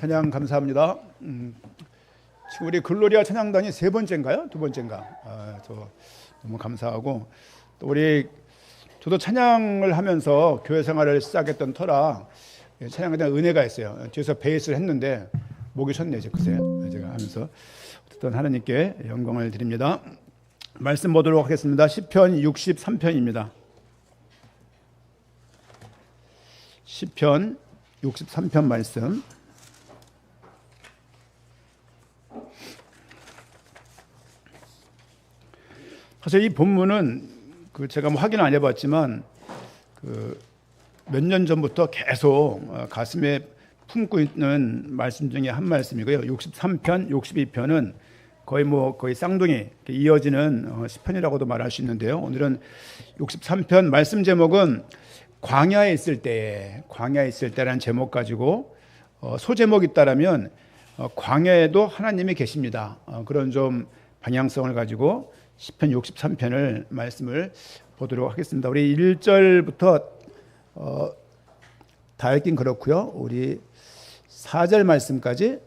찬양 감사합니다. 지금 우리 글로리아 찬양단이 세 번째인가요? 두 번째인가? 저 너무 감사하고 또 저도 찬양을 하면서 교회 생활을 시작했던 터라 찬양에 대한 은혜가 있어요. 뒤에서 베이스를 했는데 목이 쉬었네요. 글쎄요. 제가 하면서 어쨌든 하나님께 영광을 드립니다. 말씀 보도록 하겠습니다. 시편 63편입니다. 시편 63편 말씀. 사실 이 본문은 제가 확인을 안 해봤지만 몇 년 전부터 계속 가슴에 품고 있는 말씀 중에 한 말씀이고요. 63편, 62편은 거의 쌍둥이 이어지는 시편이라고도 말할 수 있는데요. 오늘은 63편 말씀 제목은 광야에 있을 때라는 제목 가지고 소제목이 있다라면 광야에도 하나님이 계십니다. 그런 좀 방향성을 가지고 시편 63편을 말씀을 보도록 하겠습니다. 우리 1절부터 다 읽긴 그렇고요. 우리 4절 말씀까지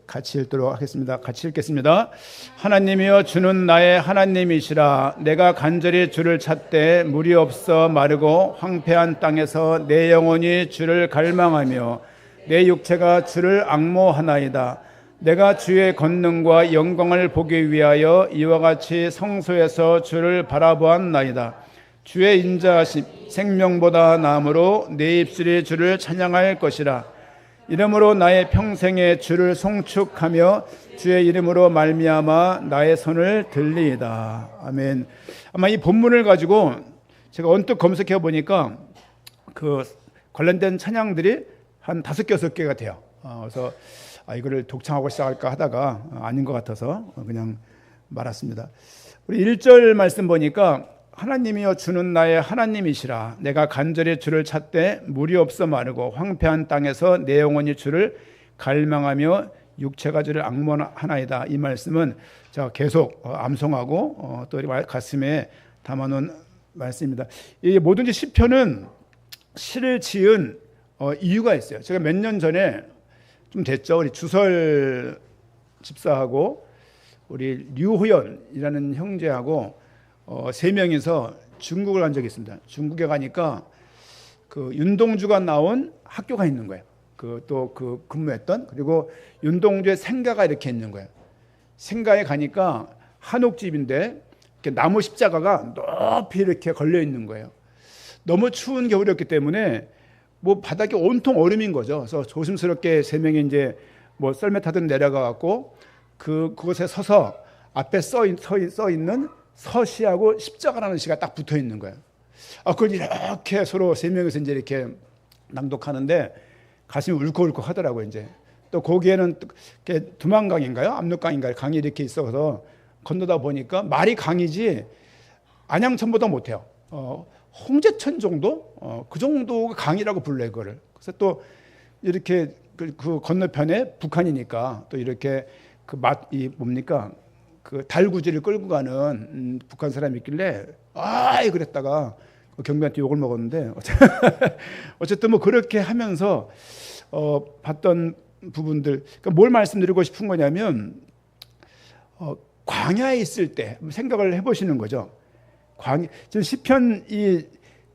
같이 읽도록 하겠습니다. 같이 읽겠습니다. 하나님이여 주는 나의 하나님이시라. 내가 간절히 주를 찾되 물이 없어 마르고 황폐한 땅에서 내 영혼이 주를 갈망하며 내 육체가 주를 앙모하나이다. 내가 주의 권능과 영광을 보기 위하여 이와 같이 성소에서 주를 바라보았나이다. 주의 인자하심 생명보다 나음으로 내 입술이 주를 찬양할 것이라. 이름으로 나의 평생에 주를 송축하며 주의 이름으로 말미암아 나의 손을 들리이다. 아멘. 아마 이 본문을 가지고 제가 언뜻 검색해 보니까 관련된 찬양들이 한 5-6개가 돼요. 그래서 이거를 독창하고 시작할까 하다가 아닌 것 같아서 그냥 말았습니다. 우리 1절 말씀 보니까 하나님이여 주는 나의 하나님이시라. 내가 간절히 주를 찾되 물이 없어 마르고 황폐한 땅에서 내 영혼이 주를 갈망하며 육체가 주를 앙모하나이다. 이 말씀은 제가 계속 암송하고 또 가슴에 담아놓은 말씀입니다. 이 뭐든지 시편은 시를 지은 이유가 있어요. 제가 몇 년 전에 좀 됐죠. 우리 주설 집사하고 우리 류호연이라는 형제하고 3명이서 중국을 간 적이 있습니다. 중국에 가니까 윤동주가 나온 학교가 있는 거예요. 근무했던. 그리고 윤동주의 생가가 이렇게 있는 거예요. 생가에 가니까 한옥집인데 이렇게 나무 십자가가 높이 이렇게 걸려 있는 거예요. 너무 추운 겨울이었기 때문에 바닥이 온통 얼음인 거죠. 그래서 조심스럽게 3명이 이제 썰매 타듯 내려가 갖고 그곳에 서서 앞에 써 있는 서시하고 십자가라는 시가 딱 붙어 있는 거예요. 그걸 이렇게 서로 3명이서 이제 이렇게 낭독하는데 가슴이 울컥울컥 하더라고요. 이제 또 거기에는 두만강인가요? 압록강인가요? 강이 이렇게 있어서 건너다 보니까 말이 강이지 안양천보다 못해요. 홍제천 정도? 그 정도가 강이라고 불러요, 그거를. 그래서 또 이렇게 그 건너편에 북한이니까 또 이렇게 달구지를 끌고 가는 북한 사람이 있길래 그랬다가 경비한테 욕을 먹었는데 어쨌든 그렇게 하면서 봤던 부분들. 그러니까 뭘 말씀드리고 싶은 거냐면 광야에 있을 때 생각을 해보시는 거죠. 지금 시편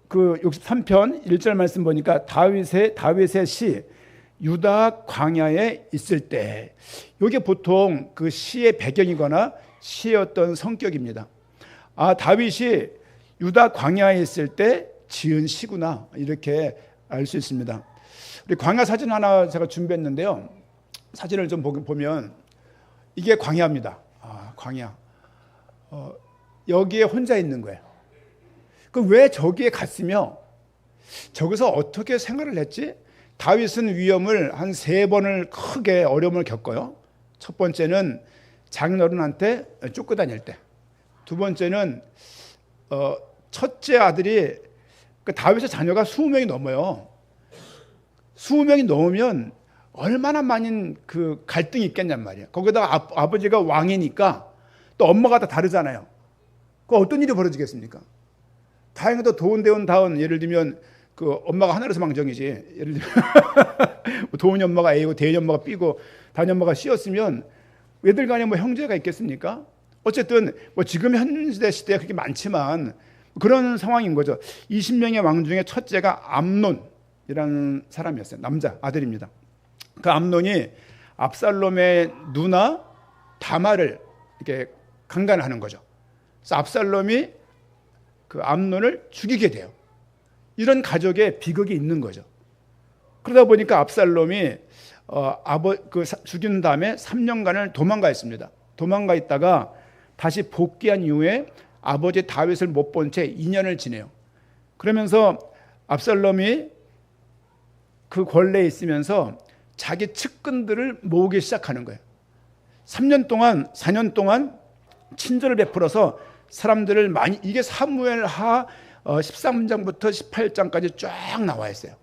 63편 1절 말씀 보니까 다윗의 시 유다 광야에 있을 때, 이게 보통 그 시의 배경이거나 시의 어떤 성격입니다. 다윗이 유다 광야에 있을 때 지은 시구나, 이렇게 알 수 있습니다. 우리 광야 사진 하나 제가 준비했는데요. 사진을 좀 보면 이게 광야입니다. 광야. 여기에 혼자 있는 거예요. 왜 저기에 갔으며 저기서 어떻게 생활을 했지? 다윗은 위험을 한 3번을 크게 어려움을 겪어요. 첫 번째는 장인어른한테 쫓겨다닐 때. 두 번째는 첫째 아들이 다윗의 자녀가 20명이 넘어요. 20명이 넘으면 얼마나 많은 갈등이 있겠냔 말이에요. 거기다가 아버지가 왕이니까 또 엄마가 다 다르잖아요. 어떤 일이 벌어지겠습니까? 다행히도 도운다운 예를 들면 그 엄마가 하나라서 망정이지. 예를 들면 도훈이 엄마가 A고 대현이 엄마가 B고 단이 엄마가 C였으면 애들 간에 뭐 형제가 있겠습니까? 어쨌든 뭐 지금 현대 시대에 그렇게 많지만 그런 상황인 거죠. 20명의 왕 중에 첫째가 암논이라는 사람이었어요. 남자 아들입니다. 그 암논이 압살롬의 누나 다말을 이렇게 강간하는 거죠. 그래서 압살롬이 그 암논을 죽이게 돼요. 이런 가족의 비극이 있는 거죠. 그러다 보니까 압살롬이 죽인 다음에 3년간을 도망가 있습니다. 도망가 있다가 다시 복귀한 이후에 아버지 다윗을 못 본 채 2년을 지내요. 그러면서 압살롬이 그 권례에 있으면서 자기 측근들을 모으기 시작하는 거예요. 3년 동안 4년 동안 친절을 베풀어서 사람들을 많이, 이게 사무엘하 13장부터 18장까지 쫙 나와 있어요.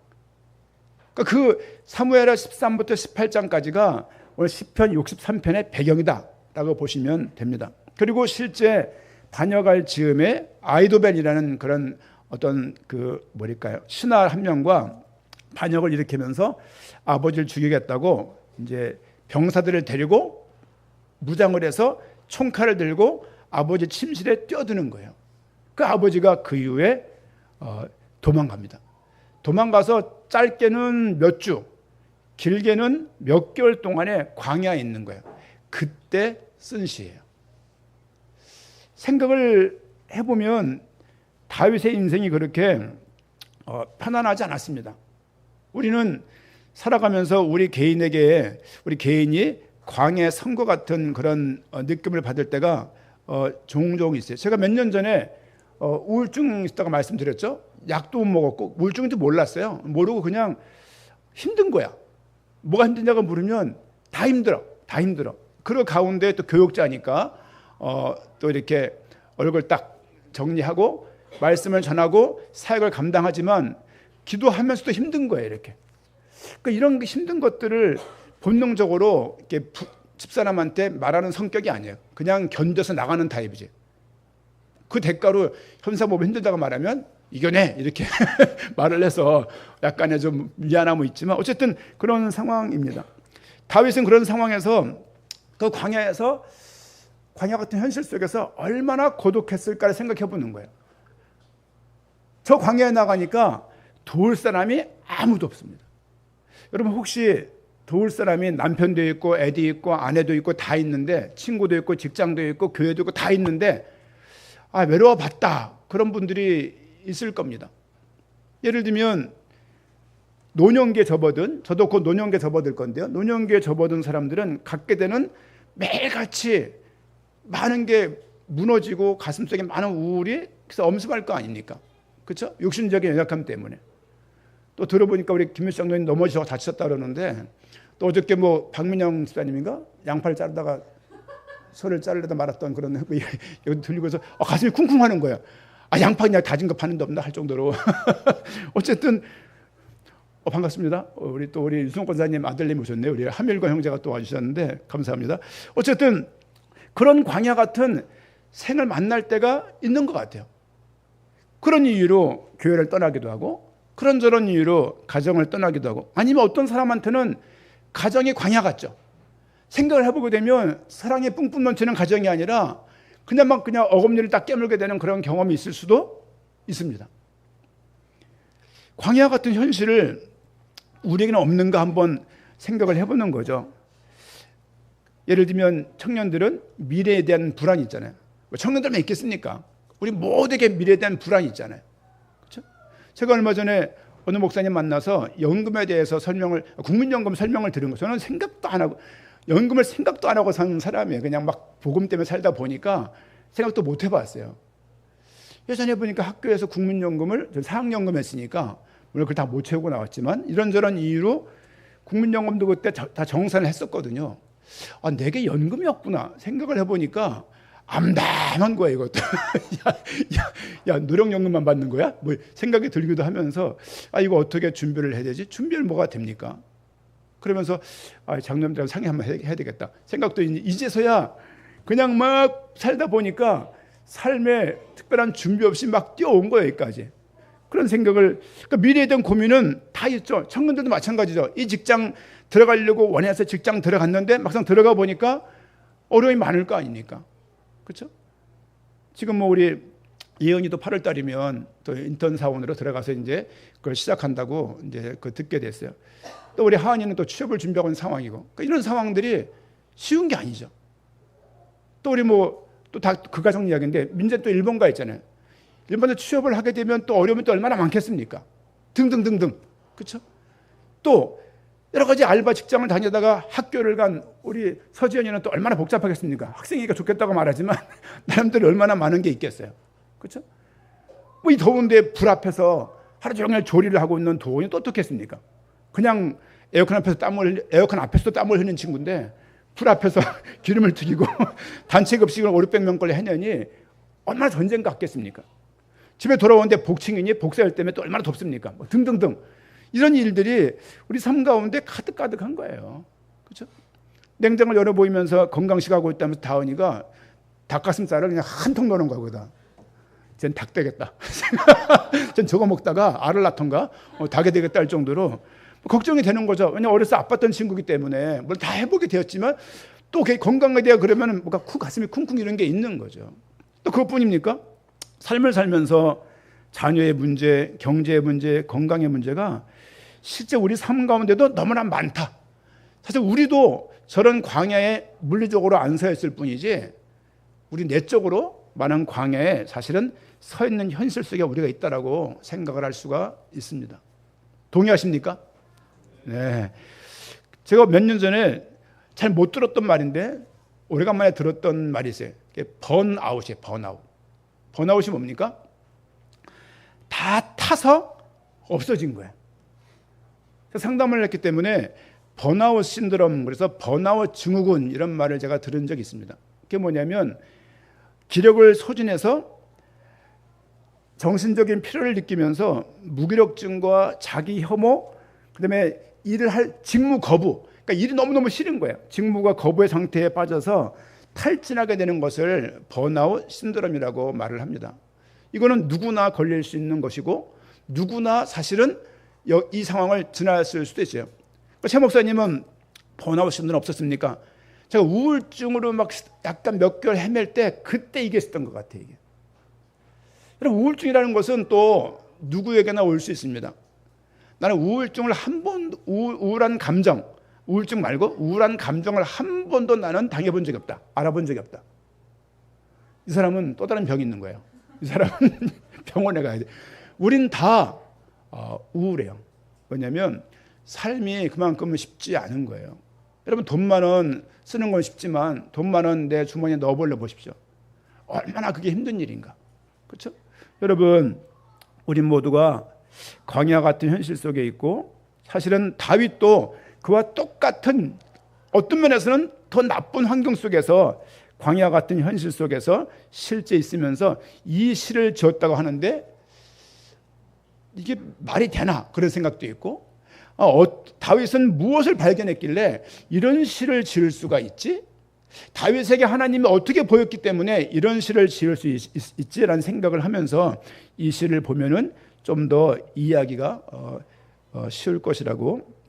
그러니까 그 사무엘하 13부터 18장까지가 오늘 시편 63편의 배경이다라고 보시면 됩니다. 그리고 실제 다녀갈 즈음에 아이도벨이라는 그런 어떤 신하 한 명과 반역을 일으키면서 아버지를 죽이겠다고 이제 병사들을 데리고 무장을 해서 총칼을 들고 아버지 침실에 뛰어드는 거예요. 그 아버지가 그 이후에 도망갑니다. 도망가서 짧게는 몇 주, 길게는 몇 개월 동안에 광야에 있는 거예요. 그때 쓴 시예요. 생각을 해보면 다윗의 인생이 그렇게 편안하지 않았습니다. 우리는 살아가면서 우리 개인이 광야의 선과 같은 그런 느낌을 받을 때가 종종 있어요. 제가 몇 년 전에 우울증 있다고 말씀드렸죠. 약도 못 먹었고 우울증인지 몰랐어요. 모르고 그냥 힘든 거야. 뭐가 힘드냐고 물으면 다 힘들어. 그 가운데 또 교육자니까 또 이렇게 얼굴 딱 정리하고 말씀을 전하고 사역을 감당하지만 기도하면서도 힘든 거예요. 이렇게. 그러니까 이런 힘든 것들을 본능적으로 이렇게 집사람한테 말하는 성격이 아니에요. 그냥 견뎌서 나가는 타입이지. 그 대가로 현사 보면 힘들다고 말하면 이겨내 이렇게 말을 해서 약간의 좀 미안함은 있지만 어쨌든 그런 상황입니다. 다윗은 그런 상황에서 그 광야 같은 현실 속에서 얼마나 고독했을까를 생각해 보는 거예요. 저 광야에 나가니까 도울 사람이 아무도 없습니다. 여러분 혹시 도울 사람이 남편도 있고 애도 있고 아내도 있고 다 있는데 친구도 있고 직장도 있고 교회도 있고 다 있는데 외로워봤다 그런 분들이 있을 겁니다. 예를 들면 노년기에 접어든, 저도 곧 노년기에 접어들 건데요. 노년기에 접어든 사람들은 갖게 되는 매일같이 많은 게 무너지고 가슴속에 많은 우울이 그래서 엄습할 거 아닙니까? 그렇죠? 육신적인 연약함 때문에. 또 들어보니까 우리 김일수 장로님 넘어지셔서 다치셨다 그러는데 또 어저께 박민영 집사님인가? 양팔 자르다가 소를 자르려다 말았던 그런 여기 들리고서 가슴이 쿵쿵하는 거야. 양파 그냥 다진 거 파는 데 없나 할 정도로. 어쨌든 반갑습니다. 우리 유승호 권사님 아들님 오셨네요. 우리 하밀과 형제가 또 와주셨는데 감사합니다. 어쨌든 그런 광야 같은 생을 만날 때가 있는 것 같아요. 그런 이유로 교회를 떠나기도 하고 그런저런 이유로 가정을 떠나기도 하고 아니면 어떤 사람한테는 가정이 광야 같죠. 생각을 해보게 되면 사랑이 뿜뿜 넘치는 가정이 아니라 그냥 어금니를 딱 깨물게 되는 그런 경험이 있을 수도 있습니다. 광야 같은 현실을 우리에게는 없는가 한번 생각을 해보는 거죠. 예를 들면 청년들은 미래에 대한 불안이 있잖아요. 청년들만 있겠습니까? 우리 모두에게 미래에 대한 불안이 있잖아요. 그렇죠? 제가 얼마 전에 어느 목사님 만나서 연금에 대해서 국민연금 설명을 들은 거 저는 생각도 안 하고 연금을 생각도 안 하고 사는 사람이에요. 그냥 복음 때문에 살다 보니까 생각도 못 해봤어요. 예전에 보니까 학교에서 국민연금을 사학연금 했으니까 물론 그걸 다 못 채우고 나왔지만 이런저런 이유로 국민연금도 그때 다 정산을 했었거든요. 내게 연금이 없구나 생각을 해보니까 암담한 거야 이것도. 야 노령연금만 받는 거야? 생각이 들기도 하면서 이거 어떻게 준비를 해야 되지? 준비를 뭐가 됩니까? 그러면서 장로님들하고 상의 한번 해야 되겠다 생각도 이제서야 그냥 막 살다 보니까 삶에 특별한 준비 없이 막 뛰어온 거예요 여기까지. 그런 생각을, 그러니까 미래에 대한 고민은 다 있죠. 청년들도 마찬가지죠. 이 직장 들어가려고 원해서 직장 들어갔는데 막상 들어가 보니까 어려움이 많을 거 아닙니까? 그렇죠? 지금 뭐 우리 예은이도 8월 달이면 또 인턴 사원으로 들어가서 이제 그걸 시작한다고 이제 그 듣게 됐어요. 또 우리 하은이는 또 취업을 준비하고 있는 상황이고, 그러니까 이런 상황들이 쉬운 게 아니죠. 또 우리 뭐 또 다 그 가정 이야기인데, 민재 또 일본 가 있잖아요. 일본에 취업을 하게 되면 또 어려움이 또 얼마나 많겠습니까? 등등등등. 그렇죠? 또 여러 가지 알바 직장을 다니다가 학교를 간 우리 서지연이는 또 얼마나 복잡하겠습니까? 학생이니까 좋겠다고 말하지만 나름대로 얼마나 많은 게 있겠어요. 그렇죠? 뭐 이 더운데 불 앞에서 하루 종일 조리를 하고 있는 도원이 또 어떻겠습니까? 그냥 에어컨 앞에서도 땀을 흘리는 친구인데 불 앞에서 기름을 튀기고 단체 급식을 500~600명걸 해내니 얼마나 전쟁 같겠습니까? 집에 돌아오는데 복층이니 복사열 때문에 또 얼마나 덥습니까? 뭐 등등등. 이런 일들이 우리 삶 가운데 가득가득한 거예요. 그렇죠? 냉장고를 열어보이면서 건강식 하고 있다면서 다은이가 닭가슴살을 그냥 한 통 넣는 거거든. 쟨 닭 되겠다. 쟨 저거 먹다가 알을 낳던가 닭이 되겠다 할 정도로 걱정이 되는 거죠. 왜냐하면 어려서 아팠던 친구이기 때문에 뭘 다 해보게 되었지만 또 건강에 대해 그러면 뭔가 가슴이 쿵쿵 이런 게 있는 거죠. 또 그것뿐입니까? 삶을 살면서 자녀의 문제, 경제의 문제, 건강의 문제가 실제 우리 삶 가운데도 너무나 많다. 사실 우리도 저런 광야에 물리적으로 안 서 있을 뿐이지 우리 내적으로 많은 광야에 사실은 서 있는 현실 속에 우리가 있다라고 생각을 할 수가 있습니다. 동의하십니까? 네. 제가 몇 년 전에 잘 못 들었던 말인데 오래간만에 들었던 말이 있어요. 번아웃이에요. 번아웃. 번아웃이 뭡니까? 다 타서 없어진 거예요. 상담을 했기 때문에 번아웃 신드롬, 그래서 번아웃 증후군 이런 말을 제가 들은 적이 있습니다. 그게 뭐냐면 기력을 소진해서 정신적인 피로를 느끼면서 무기력증과 자기 혐오, 그다음에 일을 할 직무 거부, 그러니까 일이 너무너무 싫은 거예요. 직무가 거부의 상태에 빠져서 탈진하게 되는 것을 번아웃 신드롬이라고 말을 합니다. 이거는 누구나 걸릴 수 있는 것이고 누구나 사실은 이 상황을 지났을 수도 있어요. 최 목사님은 번아웃 신드롬 없었습니까? 제가 우울증으로 막 약간 몇 개월 헤맬 때 그때 이게 있었던 것 같아요. 이게. 여러분, 우울증이라는 것은 또 누구에게나 올 수 있습니다. 나는 우울증을 우울한 감정, 우울증 말고 우울한 감정을 한 번도 나는 당해본 적이 없다. 알아본 적이 없다. 이 사람은 또 다른 병이 있는 거예요. 이 사람은 병원에 가야 돼. 우린 다 우울해요. 왜냐하면 삶이 그만큼 쉽지 않은 거예요. 여러분, 돈 10,000원 쓰는 건 쉽지만 돈 10,000원 내 주머니에 넣어보려 보십시오. 얼마나 그게 힘든 일인가. 그렇죠? 여러분, 우리 모두가 광야 같은 현실 속에 있고 사실은 다윗도 그와 똑같은 어떤 면에서는 더 나쁜 환경 속에서 광야 같은 현실 속에서 실제 있으면서 이 시를 지었다고 하는데 이게 말이 되나 그런 생각도 있고 다윗은 무엇을 발견했길래 이런 시를 지을 수가 있지? 다윗에게 하나님이 어떻게 보였기 때문에 이런 시를 지을 수 있지라는 생각을 하면서 이 시를 보면은 좀 더 이해하기가 쉬울 것이라고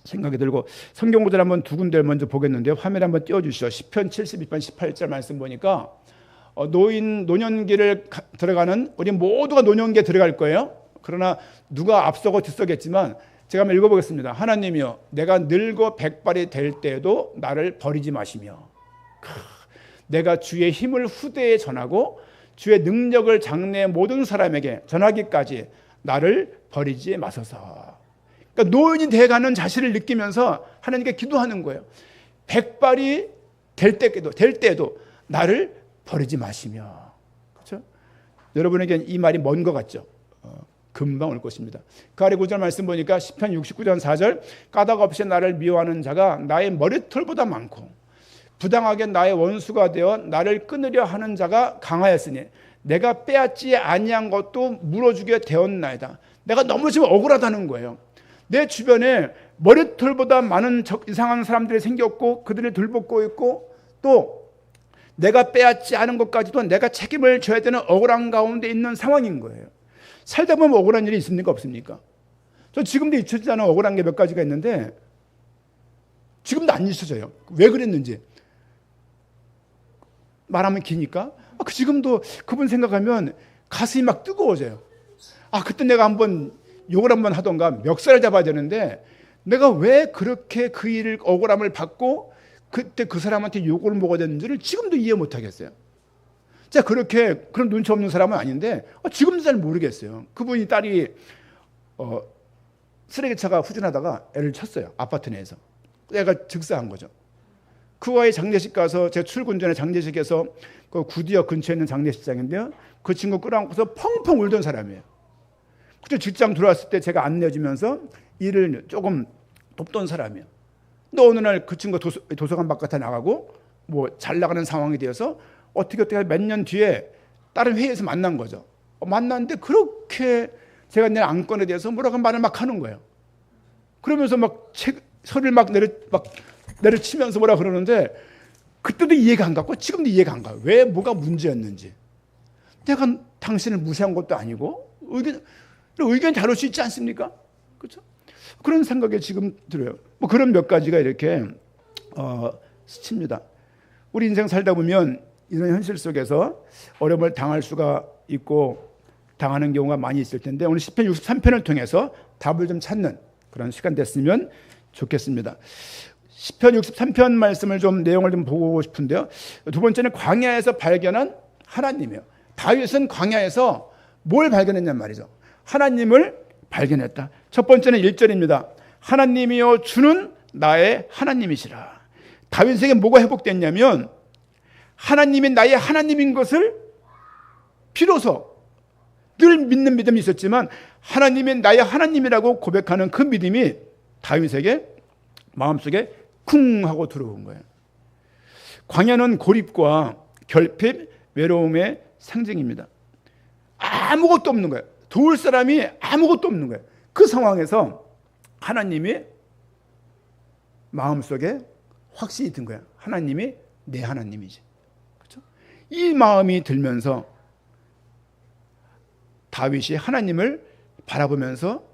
생각이 들고 성경 구절 한번 두 군데를 먼저 보겠는데요. 화면 한번 띄워주시죠. 시편 72편 18절 말씀 보니까 노년기를 들어가는 우리 모두가 노년기에 들어갈 거예요. 그러나 누가 앞서고 뒤서겠지만 제가 한번 읽어보겠습니다. 하나님이여, 내가 늙어 백발이 될 때에도 나를 버리지 마시며 내가 주의 힘을 후대에 전하고 주의 능력을 장래의 모든 사람에게 전하기까지 나를 버리지 마소서. 그러니까 노인이 돼가는 자신을 느끼면서 하나님께 기도하는 거예요. 백발이 될 때에도 나를 버리지 마시며. 그렇죠? 여러분에겐 이 말이 먼 것 같죠? 금방 올 것입니다. 그 아래 9절 말씀 보니까 시편 69편 4절 까닭 없이 나를 미워하는 자가 나의 머리털보다 많고 부당하게 나의 원수가 되어 나를 끊으려 하는 자가 강하였으니 내가 빼앗지 아니한 것도 물어주게 되었나이다. 내가 너무 지금 억울하다는 거예요. 내 주변에 머리털보다 많은 이상한 사람들이 생겼고 그들을 들볶고 있고 또 내가 빼앗지 않은 것까지도 내가 책임을 져야 되는 억울한 가운데 있는 상황인 거예요. 살다 보면 억울한 일이 있습니까? 없습니까? 저 지금도 잊혀지지 않은 억울한 게 몇 가지가 있는데 지금도 안 잊혀져요. 왜 그랬는지. 말하면 기니까. 지금도 그분 생각하면 가슴이 막 뜨거워져요. 그때 내가 한번 욕을 한번 하던가 멱살을 잡아야 되는데 내가 왜 그렇게 그 일을 억울함을 받고 그때 그 사람한테 욕을 먹어야 되는지를 지금도 이해 못 하겠어요. 제가 그렇게 그런 눈치 없는 사람은 아닌데 지금도 잘 모르겠어요. 그분이 딸이 쓰레기차가 후진하다가 애를 쳤어요. 아파트 내에서. 애가 즉사한 거죠. 그 아이 장례식 가서 제가 출근 전에 장례식에서 그 구디역 근처에 있는 장례식장인데요. 그 친구 끌어안고서 펑펑 울던 사람이에요. 그때 직장 들어왔을 때 제가 안내주면서 일을 조금 돕던 사람이에요. 근데 어느 날 그 친구가 도서관 바깥에 나가고 뭐 잘 나가는 상황이 되어서 어떻게 몇 년 뒤에 다른 회의에서 만난 거죠. 만났는데 그렇게 제가 내 안건에 대해서 뭐라고 말을 막 하는 거예요. 그러면서 막 소리를 막 내려치면서 뭐라 그러는데 그때도 이해가 안 갔고 지금도 이해가 안 가요. 왜 뭐가 문제였는지. 내가 당신을 무시한 것도 아니고 의견 다룰 수 있지 않습니까? 그렇죠? 그런 생각이 지금 들어요. 뭐 그런 몇 가지가 이렇게 스칩니다. 우리 인생 살다 보면 이런 현실 속에서 어려움을 당할 수가 있고 당하는 경우가 많이 있을 텐데 오늘 시편 63편을 통해서 답을 좀 찾는 그런 시간 됐으면 좋겠습니다. 시편 63편 말씀을 좀 내용을 좀 보고 싶은데요. 두 번째는 광야에서 발견한 하나님이에요. 다윗은 광야에서 뭘 발견했냔 말이죠. 하나님을 발견했다. 첫 번째는 1절입니다. 하나님이여 주는 나의 하나님이시라. 다윗에게 뭐가 회복됐냐면 하나님이 나의 하나님인 것을 비로소 늘 믿는 믿음이 있었지만 하나님이 나의 하나님이라고 고백하는 그 믿음이 다윗에게 마음속에 쿵 하고 들어온 거예요. 광야는 고립과 결핍, 외로움의 상징입니다. 아무것도 없는 거예요. 도울 사람이 아무것도 없는 거예요. 그 상황에서 하나님이 마음속에 확신이 든 거예요. 하나님이 내 하나님이지. 그렇죠? 이 마음이 들면서 다윗이 하나님을 바라보면서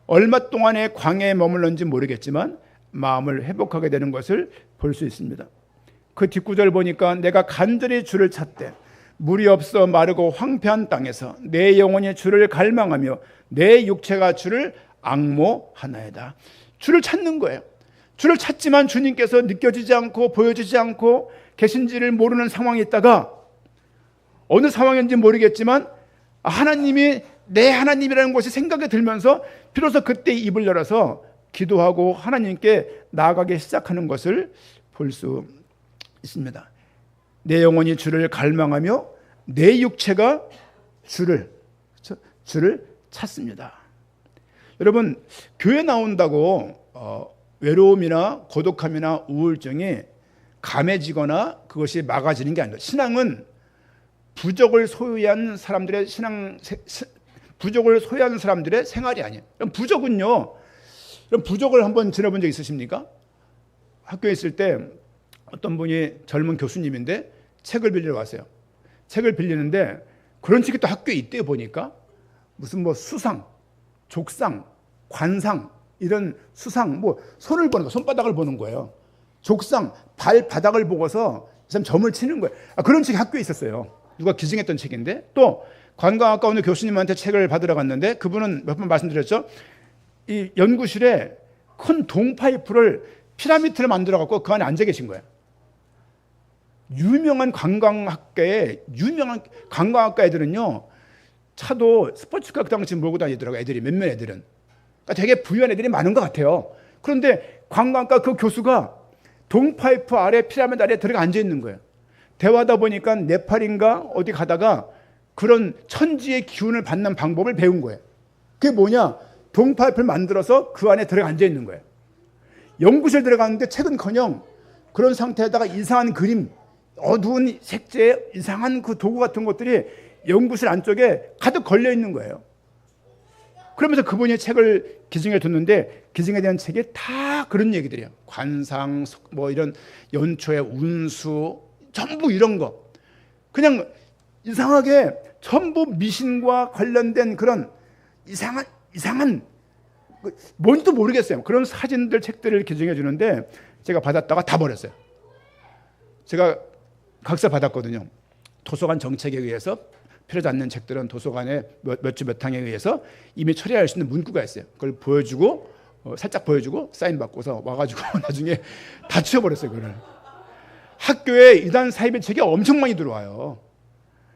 얼마 동안의 광야에 머물렀는지 모르겠지만 마음을 회복하게 되는 것을 볼 수 있습니다. 그 뒷구절 보니까 내가 간절히 주를 찾되 물이 없어 마르고 황폐한 땅에서 내 영혼이 주를 갈망하며 내 육체가 주를 앙모하나이다. 주를 찾는 거예요. 주를 찾지만 주님께서 느껴지지 않고 보여지지 않고 계신지를 모르는 상황이 있다가 어느 상황인지 모르겠지만 하나님이 내 하나님이라는 것이 생각이 들면서 비로소 그때 입을 열어서 기도하고 하나님께 나아가기 시작하는 것을 볼 수 있습니다. 내 영혼이 주를 갈망하며 내 육체가 주를 찾습니다. 여러분, 교회 나온다고 외로움이나 고독함이나 우울증이 감해지거나 그것이 막아지는 게 아니라 신앙은 부족을 소유한 사람들의 생활이 아니에요. 부족은요. 부족을 한번 지내본 적 있으십니까? 학교에 있을 때 어떤 분이 젊은 교수님인데 책을 빌리러 왔어요. 책을 빌리는데 그런 책이 또 학교에 있대요. 보니까 무슨 뭐 수상, 족상, 관상 이런 수상 뭐 손을 보는 거, 손바닥을 보는 거예요. 족상, 발바닥을 보고서 이 사람 점을 치는 거예요. 그런 책이 학교에 있었어요. 누가 기증했던 책인데 또 관광학과 어느 교수님한테 책을 받으러 갔는데 그분은 몇 번 말씀드렸죠. 이 연구실에 큰 동파이프를 피라미드를 만들어 갖고 그 안에 앉아 계신 거예요. 유명한 관광학과 애들은요 차도 스포츠카 그 당시 몰고 다니더라고요. 애들이 몇몇 애들은 그러니까 되게 부유한 애들이 많은 것 같아요. 그런데 관광학과 그 교수가 동파이프 아래 피라미드 아래에 들어가 앉아 있는 거예요. 대화하다 보니까 네팔인가 어디 가다가 그런 천지의 기운을 받는 방법을 배운 거예요. 그게 뭐냐? 동파이프를 만들어서 그 안에 들어가 앉아 있는 거예요. 연구실 들어갔는데 책은커녕 그런 상태에다가 이상한 그림, 어두운 색채, 이상한 그 도구 같은 것들이 연구실 안쪽에 가득 걸려 있는 거예요. 그러면서 그분이 책을 기증해 뒀는데 기증에 대한 책이 다 그런 얘기들이에요. 관상, 뭐 이런 연초의 운수, 전부 이런 거. 그냥 이상하게 전부 미신과 관련된 그런 이상한 뭔지도 모르겠어요. 그런 사진들, 책들을 기증해 주는데 제가 받았다가 다 버렸어요. 제가 각서 받았거든요. 도서관 정책에 의해서 필요하지 않는 책들은 도서관에 몇 주 몇 항에 의해서 이미 처리할 수 있는 문구가 있어요. 그걸 보여주고 살짝 보여주고 사인 받고서 와가지고 나중에 다 치워버렸어요. 그걸. 학교에 이단 사입의 책이 엄청 많이 들어와요.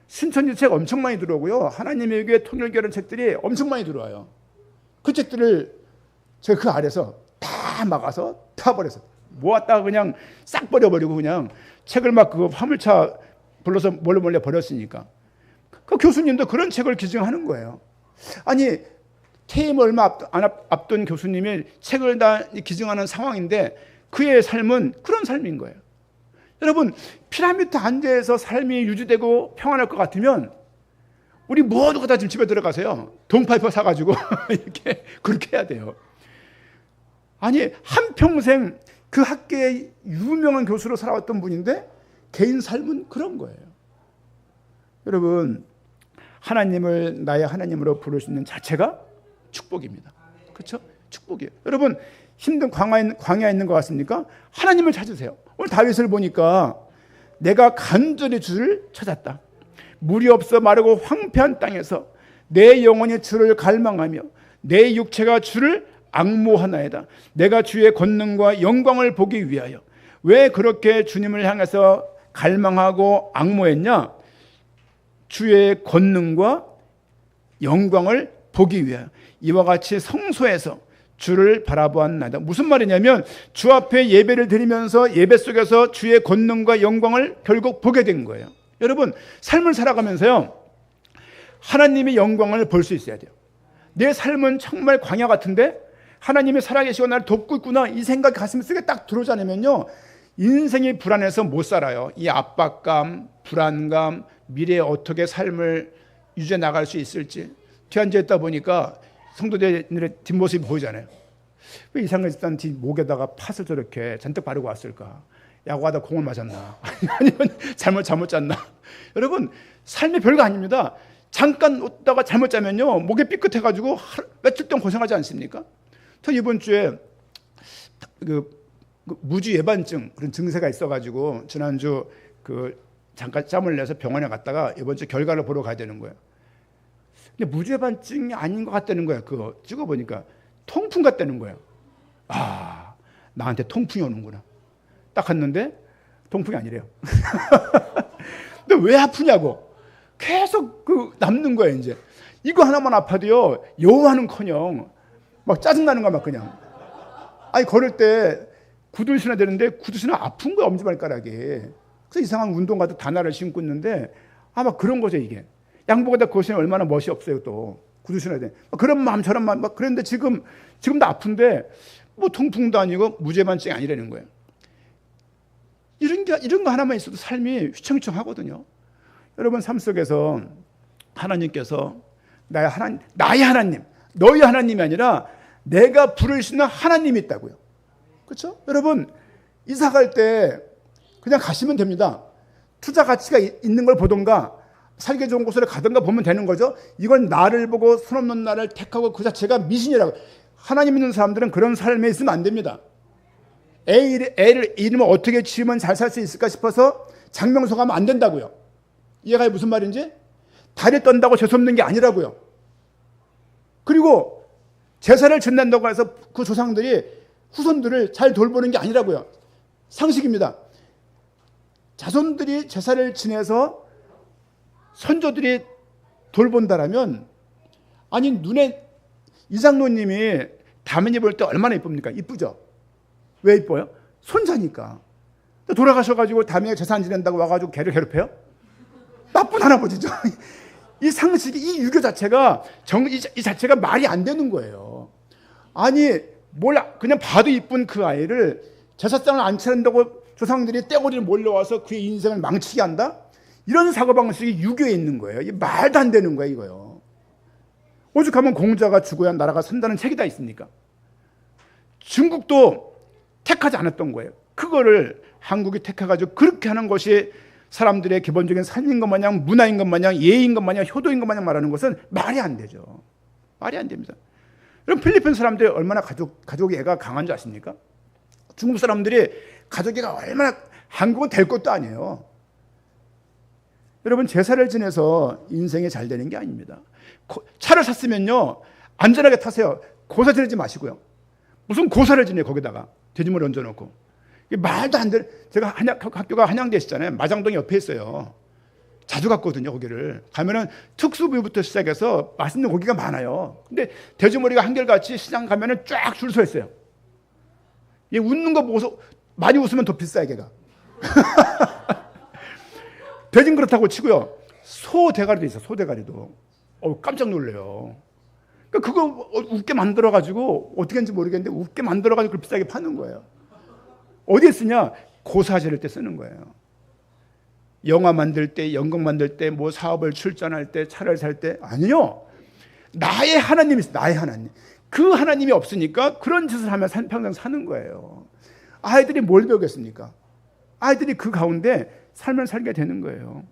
신천지 책 엄청 많이 들어오고요. 하나님의 교회 통일교라는 책들이 엄청 많이 들어와요. 그 책들을 제가 그 아래서 다 막아서 다 버렸어요. 모았다가 그냥 싹 버려버리고 그냥 책을 막 그 화물차 불러서 몰래 버렸으니까. 그 교수님도 그런 책을 기증하는 거예요. 아니 퇴임 얼마 앞둔 교수님이 책을 다 기증하는 상황인데 그의 삶은 그런 삶인 거예요. 여러분 피라미드 안에서 삶이 유지되고 평안할 것 같으면 우리 모두가 다 지금 집에 들어가세요. 동파이퍼 사가지고 이렇게 그렇게 해야 돼요. 아니 한평생 그 학계의 유명한 교수로 살아왔던 분인데 개인 삶은 그런 거예요. 여러분 하나님을 나의 하나님으로 부를 수 있는 자체가 축복입니다. 그렇죠? 축복이에요. 여러분 힘든 광야에 있는 것 같습니까? 하나님을 찾으세요. 오늘 다윗을 보니까 내가 간절히 주를 찾았다. 물이 없어 마르고 황폐한 땅에서 내 영혼이 주를 갈망하며 내 육체가 주를 앙모하나이다. 내가 주의 권능과 영광을 보기 위하여. 왜 그렇게 주님을 향해서 갈망하고 앙모했냐? 주의 권능과 영광을 보기 위하여. 이와 같이 성소에서 주를 바라보았나이다. 무슨 말이냐면 주 앞에 예배를 드리면서 예배 속에서 주의 권능과 영광을 결국 보게 된 거예요. 여러분 삶을 살아가면서요 하나님의 영광을 볼 수 있어야 돼요. 내 삶은 정말 광야 같은데 하나님이 살아계시고 나를 돕고 있구나 이 생각이 가슴 속에 딱 들어오지 않으면요 인생이 불안해서 못 살아요. 이 압박감, 불안감, 미래에 어떻게 삶을 유지해 나갈 수 있을지 뒤앉아 있다 보니까 성도들의 뒷모습이 보이잖아요. 왜 이상한 짓한 뒤 목에다가 팥을 저렇게 잔뜩 바르고 왔을까? 야구하다 공을 맞았나? 아니면 잘못 짰나? 여러분 삶이 별거 아닙니다. 잠깐 웃다가 잘못 자면요 목에 삐끗해가지고 며칠 동안 고생하지 않습니까? 저 이번 주에 그 무주 예반증 그런 증세가 있어가지고 지난주 잠깐 짬을 내서 병원에 갔다가 이번 주 결과를 보러 가야 되는 거예요. 근데 무주 예반증이 아닌 것 같다는 거예요. 그거 찍어보니까 통풍 같다는 거예요. 아 나한테 통풍이 오는구나. 딱 갔는데 통풍이 아니래요. 근데 왜 아프냐고 계속 남는 거예요. 이제 이거 하나만 아파도요 여호와는커녕 막 짜증나는 거야 막 그냥. 아니 걸을 때 구두를 신어야 되는데 구두 신어 아픈 거야 엄지발가락이. 그래서 이상한 운동화도 단화를 신고 있는데 막 그런 거죠 이게. 양복에다 그거 신으면 얼마나 멋이 없어요 또. 구두 신어야 돼. 그런 마음 저런 마음 막 그랬는데 지금도 아픈데 뭐 통풍도 아니고 무죄반증이 아니라는 거예요. 이런 거 하나만 있어도 삶이 휘청휘청하거든요. 여러분 삶 속에서 하나님께서 나의 하나님, 너희 하나님이 아니라 내가 부를 수 있는 하나님이 있다고요. 그렇죠? 여러분 이사 갈 때 그냥 가시면 됩니다. 투자 가치가 있는 걸 보던가 살기 좋은 곳으로 가던가 보면 되는 거죠. 이건 나를 보고 손 없는 나를 택하고 그 자체가 미신이라고. 하나님 있는 사람들은 그런 삶에 있으면 안 됩니다. 애를 이름을 어떻게 지으면 잘 살 수 있을까 싶어서 장명소 가면 안 된다고요. 이해가 무슨 말인지? 다리 떤다고 재수없는 게 아니라고요. 그리고 제사를 지낸다고 해서 그 조상들이 후손들을 잘 돌보는 게 아니라고요. 상식입니다. 자손들이 제사를 지내서 선조들이 돌본다라면 아니 눈에 이장로님이 다민이 볼 때 얼마나 이쁩니까? 이쁘죠? 왜 이뻐요? 손자니까. 돌아가셔가지고 다민이가 제사 안 지낸다고 와가지고 걔를 괴롭혀요? 나쁜 할아버지죠. 이 상식이 이 유교 자체가 이 자체가 말이 안 되는 거예요. 아니 그냥 봐도 이쁜 그 아이를 제사상을 안 차린다고 조상들이 떼거리를 몰려와서 그의 인생을 망치게 한다? 이런 사고방식이 유교에 있는 거예요. 이 말도 안 되는 거예요 이거요. 오죽하면 공자가 죽어야 나라가 산다는 책이 다 있습니까? 중국도 택하지 않았던 거예요. 그거를 한국이 택해가지고 그렇게 하는 것이 사람들의 기본적인 삶인 것 마냥 문화인 것 마냥 예의인 것 마냥 효도인 것 마냥 말하는 것은 말이 안 되죠. 말이 안 됩니다. 그럼 필리핀 사람들이 얼마나 가족애가 강한 줄 아십니까? 중국 사람들이 가족애가 얼마나, 한국은 될 것도 아니에요. 여러분, 제사를 지내서 인생이 잘 되는 게 아닙니다. 차를 샀으면요, 안전하게 타세요. 고사 지내지 마시고요. 무슨 고사를 지내, 거기다가 돼지머리 얹어놓고. 말도 안 되는, 제가 학교가 한양대시잖아요. 마장동 옆에 있어요. 자주 갔거든요. 거기를 가면은 특수부위부터 시작해서 맛있는 고기가 많아요. 근데 돼지머리가 한결같이 시장 가면은 쫙 줄 서 있어요. 얘 웃는 거 보고서 많이 웃으면 더 비싸요, 걔가. 돼지는 그렇다고 치고요, 소 대가리도 있어. 소 대가리도 깜짝 놀래요. 그러니까 그거 웃게 만들어가지고, 어떻게 했는지 모르겠는데 웃게 만들어가지고 그걸 비싸게 파는 거예요. 어디에 쓰냐? 고사 지낼 때 쓰는 거예요. 영화 만들 때, 연극 만들 때, 뭐 사업을 출전할 때, 차를 살 때. 아니요. 나의 하나님이 있어요. 나의 하나님. 그 하나님이 없으니까 그런 짓을 하면 평생 사는 거예요. 아이들이 뭘 배우겠습니까? 아이들이 그 가운데 삶을 살게 되는 거예요.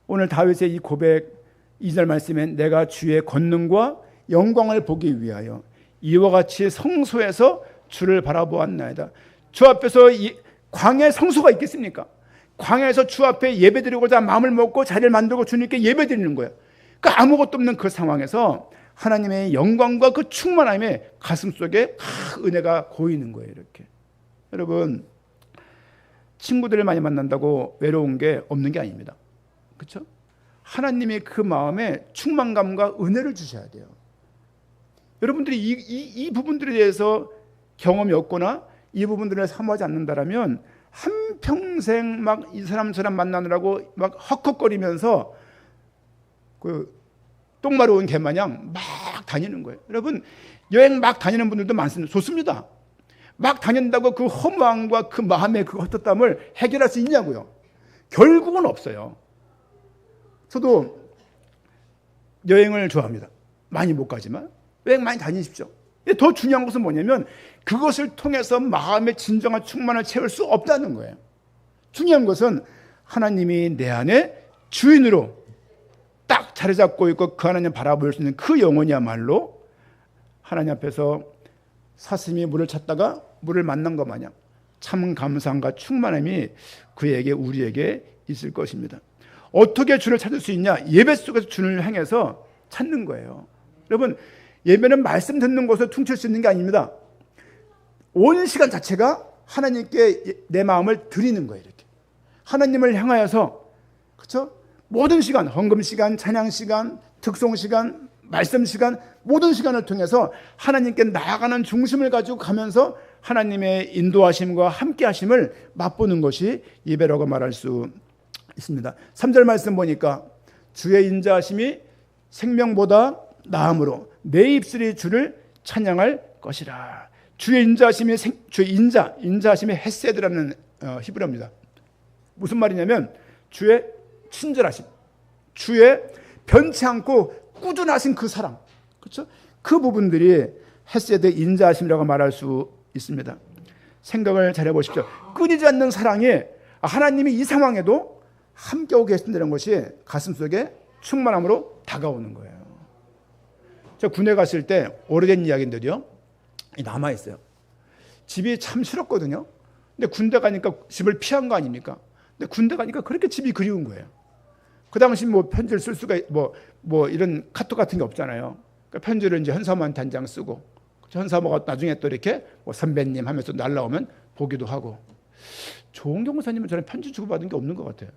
오늘 다윗의 이 고백 2절 말씀에 내가 주의 권능과 영광을 보기 위하여 이와 같이 성소에서 주를 바라보았나이다. 주 앞에서 광야에 성소가 있겠습니까? 광야에서 주 앞에 예배드리고자 마음을 먹고 자리를 만들고 주님께 예배드리는 거예요. 그러니까 아무것도 없는 그 상황에서 하나님의 영광과 그 충만함에 가슴속에 은혜가 고이는 거예요. 이렇게. 여러분, 친구들을 많이 만난다고 외로운 게 없는 게 아닙니다. 그렇죠? 하나님의 그 마음에 충만감과 은혜를 주셔야 돼요. 여러분들이 이 부분들에 대해서 경험이 없거나 이 부분들을 사모하지 않는다라면 한평생 막 이 사람 만나느라고 막 헉헉거리면서 그 똥마려운 개 마냥 막 다니는 거예요. 여러분, 여행 막 다니는 분들도 많습니다. 좋습니다. 막 다닌다고 그 허무함과 그 마음의 그 헛헛함을 해결할 수 있냐고요. 결국은 없어요. 저도 여행을 좋아합니다. 많이 못 가지만 여행 많이 다니십시오. 더 중요한 것은 뭐냐면 그것을 통해서 마음의 진정한 충만을 채울 수 없다는 거예요. 중요한 것은 하나님이 내 안에 주인으로 딱 자리 잡고 있고 그 하나님 바라볼 수 있는 그 영혼이야말로 하나님 앞에서 사슴이 물을 찾다가 물을 만난 것 마냥 참 감사함과 충만함이 그에게 우리에게 있을 것입니다. 어떻게 주를 찾을 수 있냐? 예배 속에서 주를 향해서 찾는 거예요. 여러분, 예배는 말씀 듣는 것을 퉁칠 수 있는 게 아닙니다. 온 시간 자체가 하나님께 내 마음을 드리는 거예요. 이렇게 하나님을 향하여서, 그렇죠? 모든 시간, 헌금 시간, 찬양 시간, 특송 시간, 말씀 시간, 모든 시간을 통해서 하나님께 나아가는 중심을 가지고 가면서 하나님의 인도하심과 함께하심을 맛보는 것이 예배라고 말할 수 있습니다. 3절 말씀 보니까 주의 인자하심이 생명보다 나음으로 내 입술이 주를 찬양할 것이라. 주의 인자하심이 주의 인자하심이 헤세드라는 히브리어입니다. 무슨 말이냐면 주의 친절하심, 주의 변치 않고 꾸준하신 그 사랑, 그렇죠? 그 부분들이 헤세드 인자하심이라고 말할 수 있습니다. 생각을 잘해 보십시오. 끊이지 않는 사랑이 하나님이 이 상황에도 함께하고 계신다는 것이 가슴속에 충만함으로 다가오는 거예요. 저 군에 갔을 때 오래된 이야기인데요, 남아있어요. 집이 참 싫었거든요. 근데 군대 가니까 집을 피한 거 아닙니까? 근데 군대 가니까 그렇게 집이 그리운 거예요. 그 당시 뭐 편지를 쓸 수가 뭐 이런 카톡 같은 게 없잖아요. 그러니까 편지를 이제 현사모한테 한 장 쓰고, 현사모가 나중에 또 이렇게 뭐 선배님 하면서 날라오면 보기도 하고. 조은경 목사님은 저는 편지 주고받은 게 없는 것 같아요.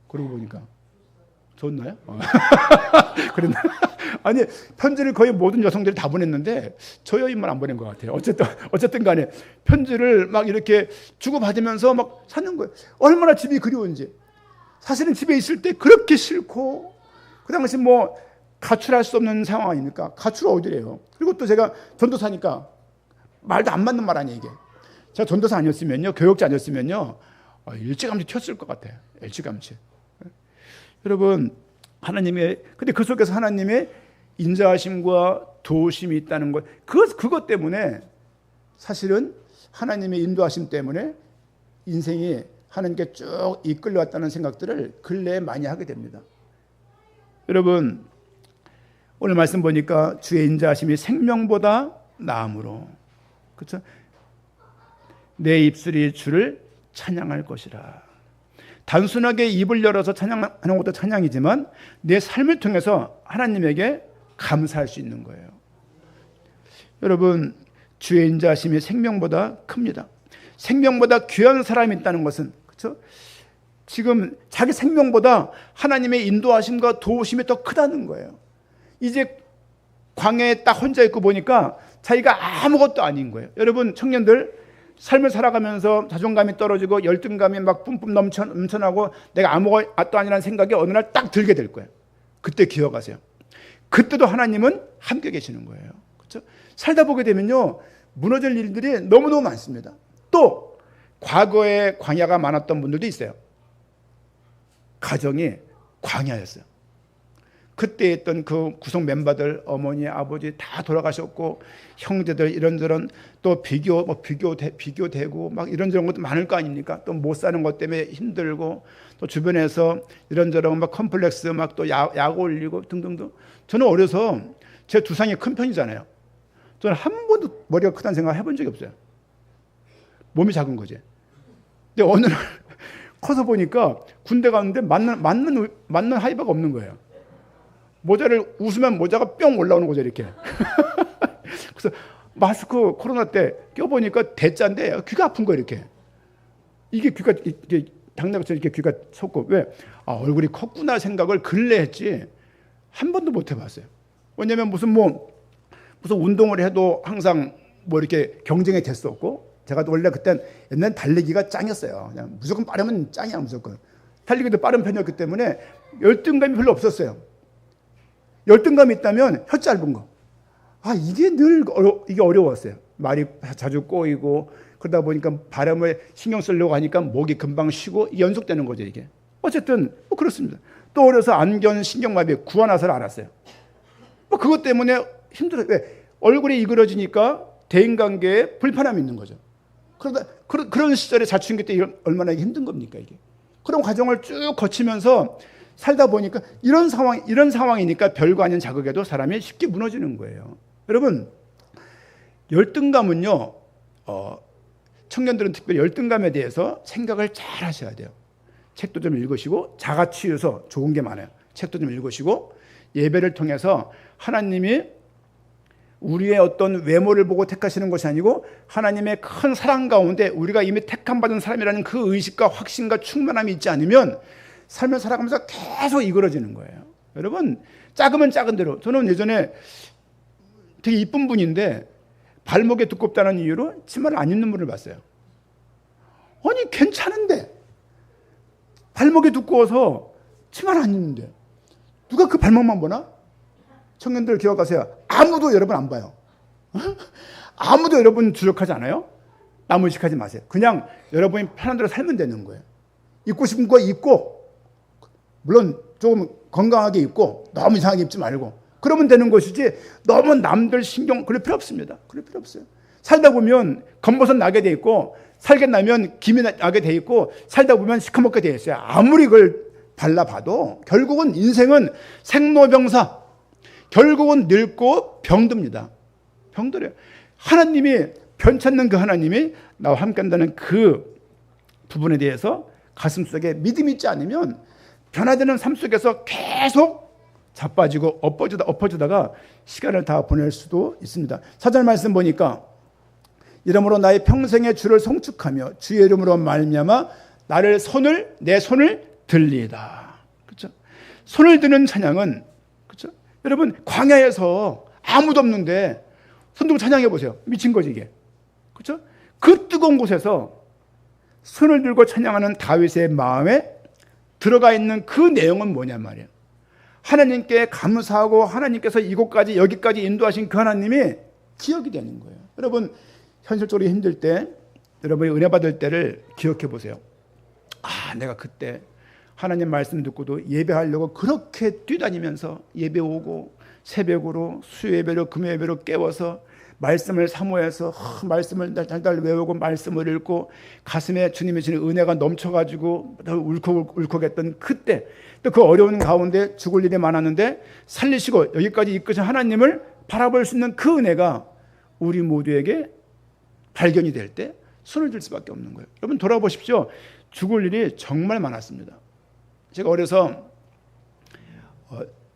그러고 보니까. 좋나요? 그랬나? 아니, 편지를 거의 모든 여성들이 다 보냈는데 저 여인만 안 보낸 것 같아요. 어쨌든 간에 편지를 막 이렇게 주고받으면서 막 사는 거예요. 얼마나 집이 그리운지. 사실은 집에 있을 때 그렇게 싫고, 그 당시 뭐 가출할 수 없는 상황 아닙니까? 가출 어디래요? 그리고 또 제가 전도사니까 말도 안 맞는 말 아니에요, 이게. 제가 전도사 아니었으면요, 교역자 아니었으면요, 일찌감치 튀었을 것 같아요. 일찌감치. 여러분, 근데 그 속에서 하나님의 인자하심과 도우심이 있다는 것, 그것 때문에 사실은 하나님의 인도하심 때문에 인생이 하나님께 쭉 이끌려왔다는 생각들을 근래에 많이 하게 됩니다. 여러분, 오늘 말씀 보니까 주의 인자하심이 생명보다 나음으로, 그렇죠? 내 입술이 주를 찬양할 것이라. 단순하게 입을 열어서 찬양하는 것도 찬양이지만 내 삶을 통해서 하나님에게 감사할 수 있는 거예요. 여러분, 주의 인자하심이 생명보다 큽니다. 생명보다 귀한 사람이 있다는 것은, 그렇죠? 지금 자기 생명보다 하나님의 인도하심과 도우심이 더 크다는 거예요. 이제 광야에 딱 혼자 있고 보니까 자기가 아무것도 아닌 거예요. 여러분, 청년들, 삶을 살아가면서 자존감이 떨어지고 열등감이 막 뿜뿜 넘쳐나고 내가 아무것도 아니라는 생각이 어느 날 딱 들게 될 거예요. 그때 기억하세요. 그때도 하나님은 함께 계시는 거예요. 그렇죠? 살다 보게 되면요, 무너질 일들이 너무너무 많습니다. 또 과거에 광야가 많았던 분들도 있어요. 가정이 광야였어요. 그때 있던 그 구성 멤버들, 어머니, 아버지 다 돌아가셨고, 형제들 이런저런 또 비교되고 막 이런저런 것도 많을 거 아닙니까? 또 못 사는 것 때문에 힘들고, 또 주변에서 이런저런 막 컴플렉스 막 또 약 올리고 등등등. 저는 어려서 제 두상이 큰 편이잖아요. 저는 한 번도 머리가 크다는 생각 해본 적이 없어요. 몸이 작은 거지. 근데 어느 날 커서 보니까 군대 갔는데 맞는 하이바가 없는 거예요. 모자를 웃으면 모자가 뿅 올라오는 거죠, 이렇게. 그래서 마스크 코로나 때 껴보니까 대자인데 귀가 아픈 거예요, 이렇게. 이게 귀가 이렇게 당나귀처럼 이렇게 귀가 솟고, 왜? 아, 얼굴이 컸구나 생각을 근래 했지 한 번도 못 해봤어요. 왜냐면 무슨 운동을 해도 항상 뭐 이렇게 경쟁에 됐었고, 제가 원래 그땐 옛날 달리기가 짱이었어요. 그냥 무조건 빠르면 짱이야, 무조건. 달리기도 빠른 편이었기 때문에 열등감이 별로 없었어요. 열등감이 있다면 혀 짧은 거. 아, 이게 늘 이게 어려웠어요. 말이 자주 꼬이고, 그러다 보니까 발음을 신경 쓰려고 하니까 목이 금방 쉬고 연속되는 거죠, 이게. 어쨌든 뭐 그렇습니다. 또 어려서 안견 신경마비 구안화사를 알았어요. 뭐 그것 때문에 힘들어요. 왜? 얼굴이 이그러지니까 대인관계에 불편함이 있는 거죠. 그러다 그런 시절에 자충기 때 얼마나 힘든 겁니까, 이게. 그런 과정을 쭉 거치면서 살다 보니까 이런 상황이니까 별거 아닌 자극에도 사람이 쉽게 무너지는 거예요. 여러분, 열등감은요, 청년들은 특별히 열등감에 대해서 생각을 잘 하셔야 돼요. 책도 좀 읽으시고, 자가치유서 좋은 게 많아요. 책도 좀 읽으시고, 예배를 통해서 하나님이 우리의 어떤 외모를 보고 택하시는 것이 아니고 하나님의 큰 사랑 가운데 우리가 이미 택함받은 사람이라는 그 의식과 확신과 충만함이 있지 않으면 삶을 살아가면서 계속 이그러지는 거예요. 여러분, 작으면 작은 대로. 저는 예전에 되게 이쁜 분인데 발목에 두껍다는 이유로 치마를 안 입는 분을 봤어요. 아니, 괜찮은데 발목이 두꺼워서 치마를 안 입는데 누가 그 발목만 보나? 청년들 기억하세요. 아무도 여러분 안 봐요. 아무도 여러분 주력하지 않아요? 남 의식하지 마세요. 그냥 여러분이 편한 대로 살면 되는 거예요. 입고 싶은 거 입고, 물론 조금 건강하게 입고 너무 이상하게 입지 말고 그러면 되는 것이지, 너무 남들 신경 그럴 필요 없습니다. 그럴 필요 없어요. 살다 보면 겉모습 나게 돼 있고, 살게 나면 김이 나게 돼 있고, 살다 보면 시커멓게 돼 있어요. 아무리 그걸 발라봐도 결국은 인생은 생로병사, 결국은 늙고 병듭니다. 병들어요. 하나님이 편찮는 그 하나님이 나와 함께 한다는 그 부분에 대해서 가슴속에 믿음이 있지 않으면 변화되는 삶 속에서 계속 자빠지고 엎어지다가 시간을 다 보낼 수도 있습니다. 4절 말씀 보니까 이러므로 나의 평생의 주를 송축하며 주의 이름으로 말미암아 내 손을 들리이다. 그렇죠? 손을 드는 찬양은, 그렇죠? 여러분, 광야에서 아무도 없는데 손 들고 찬양해 보세요. 미친 거지 이게. 그렇죠? 그 뜨거운 곳에서 손을 들고 찬양하는 다윗의 마음에 들어가 있는 그 내용은 뭐냐 말이에요. 하나님께 감사하고 하나님께서 이곳까지 여기까지 인도하신 그 하나님이 기억이 되는 거예요. 여러분, 현실적으로 힘들 때 여러분이 은혜 받을 때를 기억해 보세요. 아, 내가 그때 하나님 말씀 듣고도 예배하려고 그렇게 뛰다니면서 예배 오고 새벽으로 수요예배로 금요예배로 깨워서 말씀을 사모해서 말씀을 달달 외우고 말씀을 읽고 가슴에 주님의 주는 은혜가 넘쳐가지고 울컥했던 그때, 또 그 어려운 가운데 죽을 일이 많았는데 살리시고 여기까지 이끄신 하나님을 바라볼 수 있는 그 은혜가 우리 모두에게 발견이 될 때 손을 들 수밖에 없는 거예요. 여러분 돌아보십시오. 죽을 일이 정말 많았습니다. 제가 어려서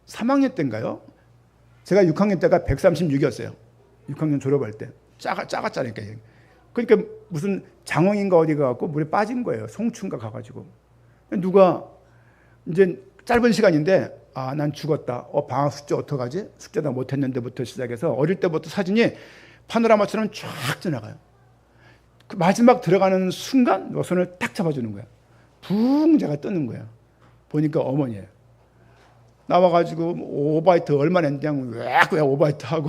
3학년 때인가요? 제가 6학년 때가 136이었어요. 6학년 졸업할 때. 작았잖아요. 그러니까 무슨 장흥인가 어디 가갖고 물에 빠진 거예요. 송춘가 가가지고. 누가 이제 짧은 시간인데 난 죽었다. 방학 숙제 어떡하지? 숙제 다 못했는데부터 시작해서 어릴 때부터 사진이 파노라마처럼 쫙 지나가요. 그 마지막 들어가는 순간 손을 딱 잡아주는 거야. 붕 제가 뜨는 거야. 보니까 어머니예요. 나와가지고 5바이트 얼마 냈냐고 왜 5바이트 하고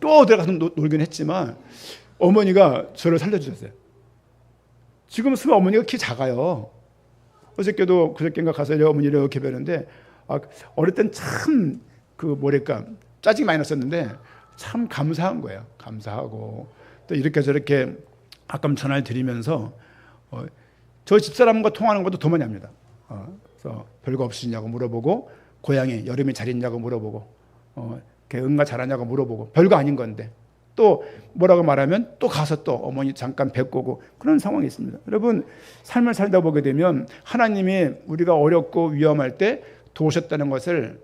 또 들어가서 놀긴 했지만 어머니가 저를 살려주셨어요. 지금 쓰면 어머니가 키 작아요. 어저께도 그저께인가 가서 어머니를 이렇게 뵈는데 어릴 땐 참 짜증이 많이 났었는데 참 감사한 거예요. 감사하고 또 이렇게 저렇게 가끔 전화를 드리면서 저 집사람과 통화하는 것도 더 많이 합니다. 그래서 별거 없으시냐고 물어보고 고향에 여름에 잘 있냐고 물어보고 응가 잘하냐고 물어보고 별거 아닌 건데 또 뭐라고 말하면 또 가서 또 어머니 잠깐 뵙고 오고 그런 상황이 있습니다. 여러분 삶을 살다 보게 되면 하나님이 우리가 어렵고 위험할 때 도우셨다는 것을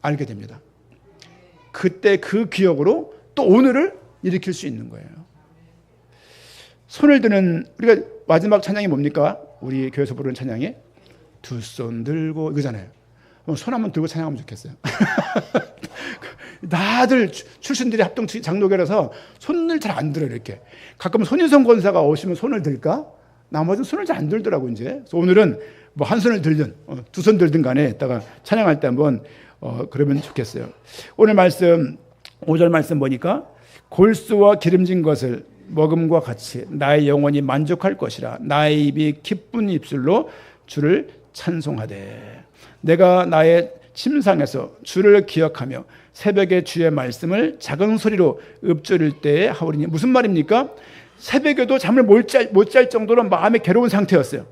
알게 됩니다. 그때 그 기억으로 또 오늘을 일으킬 수 있는 거예요. 손을 드는 우리가 마지막 찬양이 뭡니까? 우리 교회에서 부르는 찬양이 두 손 들고 이거잖아요. 손 한번 들고 찬양하면 좋겠어요. 다들 출신들이 합동 장로교라서 손을 잘 안 들어요. 이렇게 가끔 손인성 권사가 오시면 손을 들까? 나머지는 손을 잘 안 들더라고 이제. 그래서 오늘은 뭐 한 손을 들든 두 손 들든 간에 이따가 찬양할 때 한번 그러면 좋겠어요. 오늘 말씀 5절 말씀 보니까 골수와 기름진 것을 먹음과 같이 나의 영혼이 만족할 것이라. 나의 입이 기쁜 입술로 주를 찬송하되 내가 나의 침상에서 주를 기억하며 새벽에 주의 말씀을 작은 소리로 읊조릴 때에 하오리니. 무슨 말입니까? 새벽에도 잠을 못 잘 정도로 마음이 괴로운 상태였어요.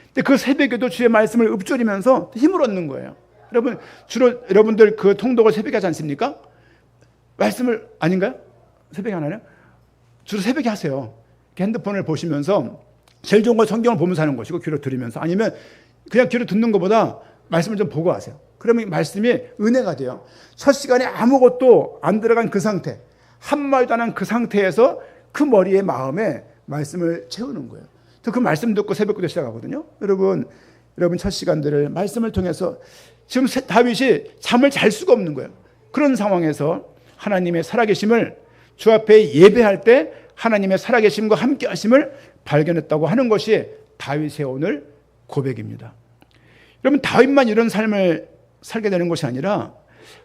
근데 그 새벽에도 주의 말씀을 읊조리면서 힘을 얻는 거예요. 여러분 주로 여러분들 그 통독을 새벽에 하지 않습니까? 말씀을 아닌가요? 새벽에 하나요? 주로 새벽에 하세요. 핸드폰을 보시면서 제일 좋은 건 성경을 보면서 하는 것이고 귀로 들으면서, 아니면 그냥 귀로 듣는 것보다 말씀을 좀 보고 하세요. 그러면 말씀이 은혜가 돼요. 첫 시간에 아무것도 안 들어간 그 상태, 한 말도 안 한 그 상태에서 그 머리에 마음에 말씀을 채우는 거예요. 그 말씀 듣고 새벽부터 시작하거든요. 여러분 첫 시간들을 말씀을 통해서, 지금 다윗이 잠을 잘 수가 없는 거예요. 그런 상황에서 하나님의 살아계심을, 주 앞에 예배할 때 하나님의 살아계심과 함께 하심을 발견했다고 하는 것이 다윗의 오늘 고백입니다. 여러분 다윗만 이런 삶을 살게 되는 것이 아니라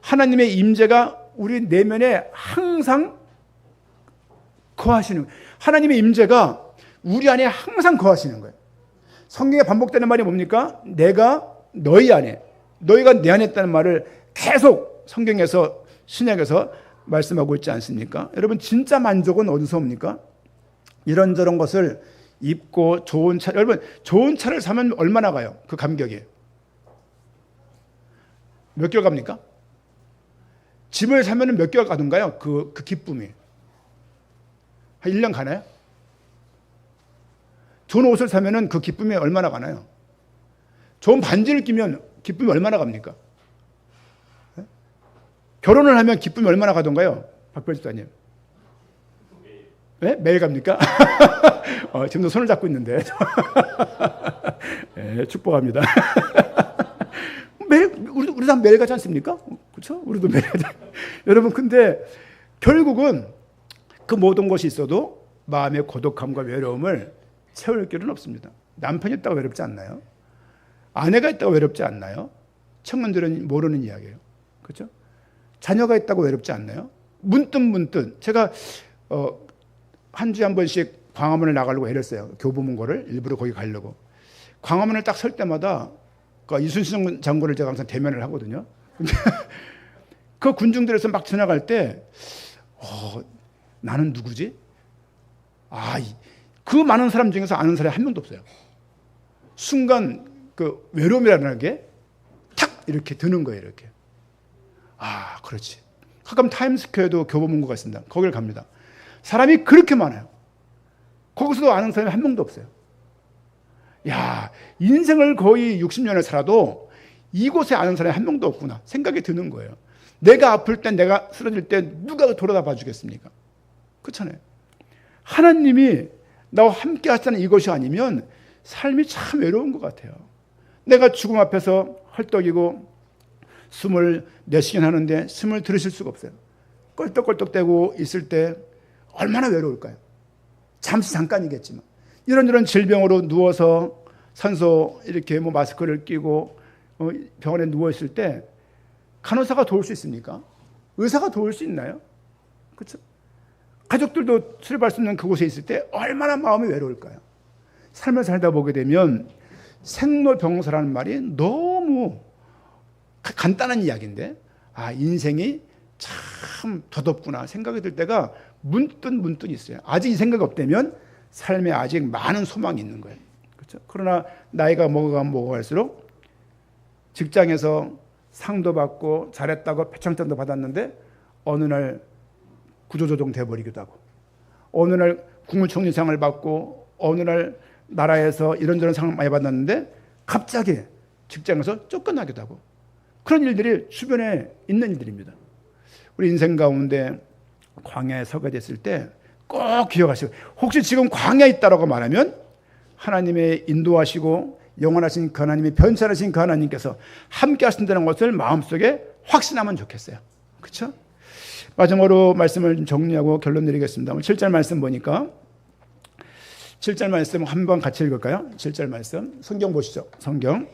하나님의 임재가 우리 내면에 항상 거하시는 거예요. 하나님의 임재가 우리 안에 항상 거하시는 거예요. 성경에 반복되는 말이 뭡니까? 내가 너희 안에, 너희가 내 안에 있다는 말을 계속 성경에서, 신약에서 말씀하고 있지 않습니까? 여러분 진짜 만족은 어디서 옵니까? 이런저런 것을 입고 좋은 차, 여러분 좋은 차를 사면 얼마나 가요? 그 감격이 몇 개월 갑니까? 집을 사면 몇 개월 가던가요? 그 기쁨이 한 1년 가나요? 좋은 옷을 사면 그 기쁨이 얼마나 가나요? 좋은 반지를 끼면 기쁨이 얼마나 갑니까? 네? 결혼을 하면 기쁨이 얼마나 가던가요? 박별집사님. 네? 매일 갑니까? 지금도 손을 잡고 있는데. 네, 축복합니다. 매일, 우리 다 매일 가지 않습니까? 그렇죠? 우리도 매일 가지. 여러분, 근데 결국은 그 모든 것이 있어도 마음의 고독함과 외로움을 채울 길은 없습니다. 남편이 있다고 외롭지 않나요? 아내가 있다고 외롭지 않나요? 청년들은 모르는 이야기예요. 그렇죠? 자녀가 있다고 외롭지 않나요? 문득 제가 한 주에 한 번씩 광화문을 나가려고 애렸어요. 교보문고를 일부러 거기 가려고. 광화문을 딱 설 때마다 이순신 장군을 제가 항상 대면을 하거든요. 그 군중들에서 막 지나갈 때 나는 누구지? 그 많은 사람 중에서 아는 사람이 한 명도 없어요. 순간 그 외로움이라는 게 탁 이렇게 드는 거예요. 이렇게. 그렇지. 가끔 타임스퀘어도 교보문고가 있습니다. 거기를 갑니다. 사람이 그렇게 많아요. 거기서도 아는 사람이 한 명도 없어요. 인생을 거의 60년을 살아도 이곳에 아는 사람이 한 명도 없구나 생각이 드는 거예요. 내가 아플 때, 내가 쓰러질 때 누가 돌아봐 주겠습니까? 그렇잖아요. 하나님이 나와 함께 하시는 이것이 아니면 삶이 참 외로운 것 같아요. 내가 죽음 앞에서 헐떡이고 숨을 내쉬긴 하는데 숨을 들으실 수가 없어요. 껄떡껄떡대고 있을 때 얼마나 외로울까요? 잠깐이겠지만 이런 질병으로 누워서 산소 이렇게 마스크를 끼고 병원에 누워있을 때 간호사가 도울 수 있습니까? 의사가 도울 수 있나요? 그렇죠? 가족들도 출입할 수 있는 그곳에 있을 때 얼마나 마음이 외로울까요? 삶을 살다 보게 되면 생로병사라는 말이 너무 간단한 이야기인데 인생이 참 더덥구나 생각이 들 때가 문득 있어요. 아직 이 생각이 없다면 삶에 아직 많은 소망이 있는 거예요. 그렇죠? 그러나 나이가 먹어갈수록 직장에서 상도 받고 잘했다고 표창장도 받았는데 어느 날 구조조정 돼버리기도 하고 어느 날 국무총리상을 받고 어느 날 나라에서 이런저런 상을 많이 받았는데 갑자기 직장에서 쫓겨나기도 하고 그런 일들이 주변에 있는 일들입니다. 우리 인생 가운데 광야에 서게 됐을 때 꼭 기억하시고 혹시 지금 광야에 있다라고 말하면 하나님의 인도하시고 영원하신 그 하나님이 변천하신 그 하나님께서 함께 하신다는 것을 마음속에 확신하면 좋겠어요. 그렇죠? 마지막으로 말씀을 좀 정리하고 결론 내리겠습니다. 7절 말씀 보니까 7절 말씀 한번 같이 읽을까요? 7절 말씀 성경 보시죠. 성경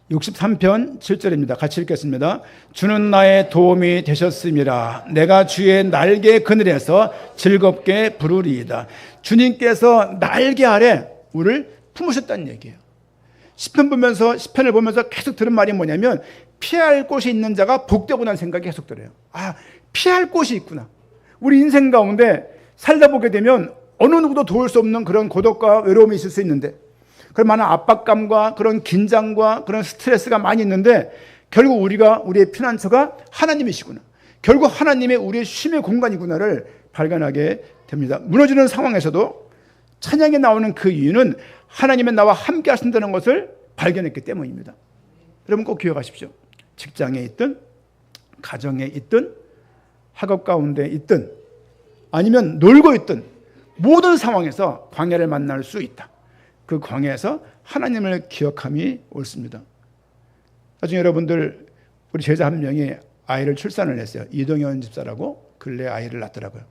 63편 7절입니다. 같이 읽겠습니다. 주는 나의 도움이 되셨음이라. 내가 주의 날개 그늘에서 즐겁게 부르리이다. 주님께서 날개 아래 우리를 품으셨다는 얘기예요. 시편을 보면서 계속 들은 말이 뭐냐면 피할 곳이 있는 자가 복되구나 생각이 계속 들어요. 피할 곳이 있구나. 우리 인생 가운데 살다 보게 되면 어느 누구도 도울 수 없는 그런 고독과 외로움이 있을 수 있는데 그런 많은 압박감과 그런 긴장과 그런 스트레스가 많이 있는데 결국 우리의 피난처가 하나님이시구나. 결국 하나님의 우리의 쉼의 공간이구나를 발견하게 됩니다. 무너지는 상황에서도 찬양에 나오는 그 이유는 하나님의 나와 함께 하신다는 것을 발견했기 때문입니다. 여러분 꼭 기억하십시오. 직장에 있든 가정에 있든 학업 가운데 있든 아니면 놀고 있든 모든 상황에서 광야를 만날 수 있다. 그 광야에서 하나님을 기억함이 옳습니다. 나중에 여러분들 우리 제자 한 명이 아이를 출산을 했어요. 이동현 집사라고 근래 아이를 낳더라고요.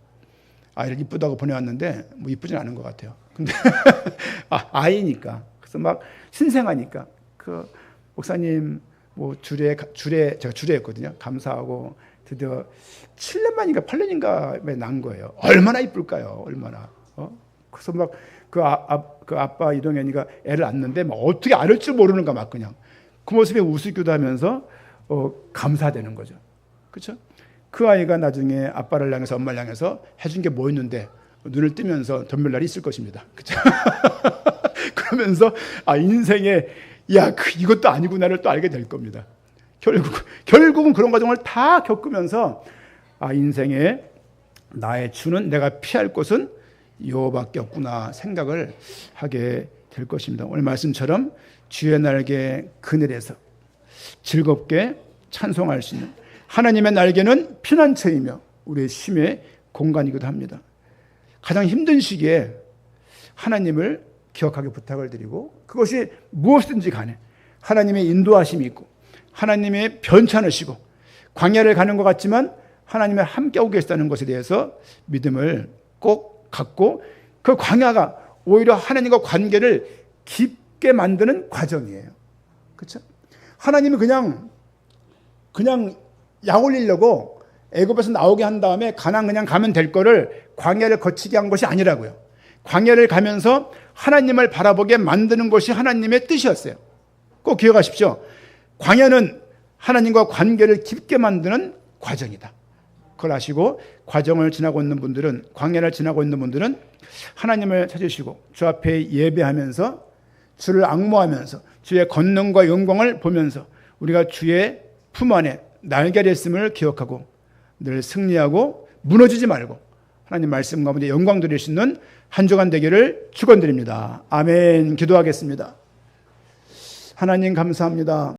아이를 이쁘다고 보내왔는데 뭐 이쁘진 않은 것 같아요. 근데 아이니까 그래서 막 신생하니까 그 목사님 뭐 제가 주례했거든요. 감사하고 드디어 7년만인가 8년인가 난 거예요. 얼마나 이쁠까요? 얼마나. 그래서 막 그 아빠 이동현이가 애를 낳는데 막 어떻게 앓을 줄 모르는가 막 그냥 그 모습에 우습기도 하면서 감사되는 거죠. 그렇죠? 그 아이가 나중에 아빠를 향해서 엄마를 향해서 해준 게 뭐 있는데 눈을 뜨면서 덤빌 날이 있을 것입니다. 그렇죠? 그러면서 인생에 이것도 아니구나를 또 알게 될 겁니다. 결국은 그런 과정을 다 겪으면서 인생에 나의 주는 내가 피할 곳은 여호와밖에 없구나 생각을 하게 될 것입니다. 오늘 말씀처럼 주의 날개 그늘에서 즐겁게 찬송할 수 있는 하나님의 날개는 피난처이며 우리의 쉼의 공간이기도 합니다. 가장 힘든 시기에 하나님을 기억하게 부탁을 드리고 그것이 무엇이든지 간에 하나님의 인도하심이 있고 하나님의 변찮으시고 광야를 가는 것 같지만 하나님의 함께하고 계시다는 것에 대해서 믿음을 꼭 갖고 그 광야가 오히려 하나님과 관계를 깊게 만드는 과정이에요. 그렇죠? 하나님이 그냥 약 올리려고 애굽에서 나오게 한 다음에 가나안 그냥 가면 될 거를 광야를 거치게 한 것이 아니라고요. 광야를 가면서 하나님을 바라보게 만드는 것이 하나님의 뜻이었어요. 꼭 기억하십시오. 광야는 하나님과 관계를 깊게 만드는 과정이다. 그걸 아시고 과정을 지나고 있는 분들은, 광야를 지나고 있는 분들은 하나님을 찾으시고 주 앞에 예배하면서 주를 앙모하면서 주의 권능과 영광을 보면서 우리가 주의 품 안에 날개를 있음을 기억하고 늘 승리하고 무너지지 말고 하나님 말씀 가운데 영광 드릴 수 있는 한 주간 되기를 축원드립니다. 아멘. 기도하겠습니다. 하나님 감사합니다.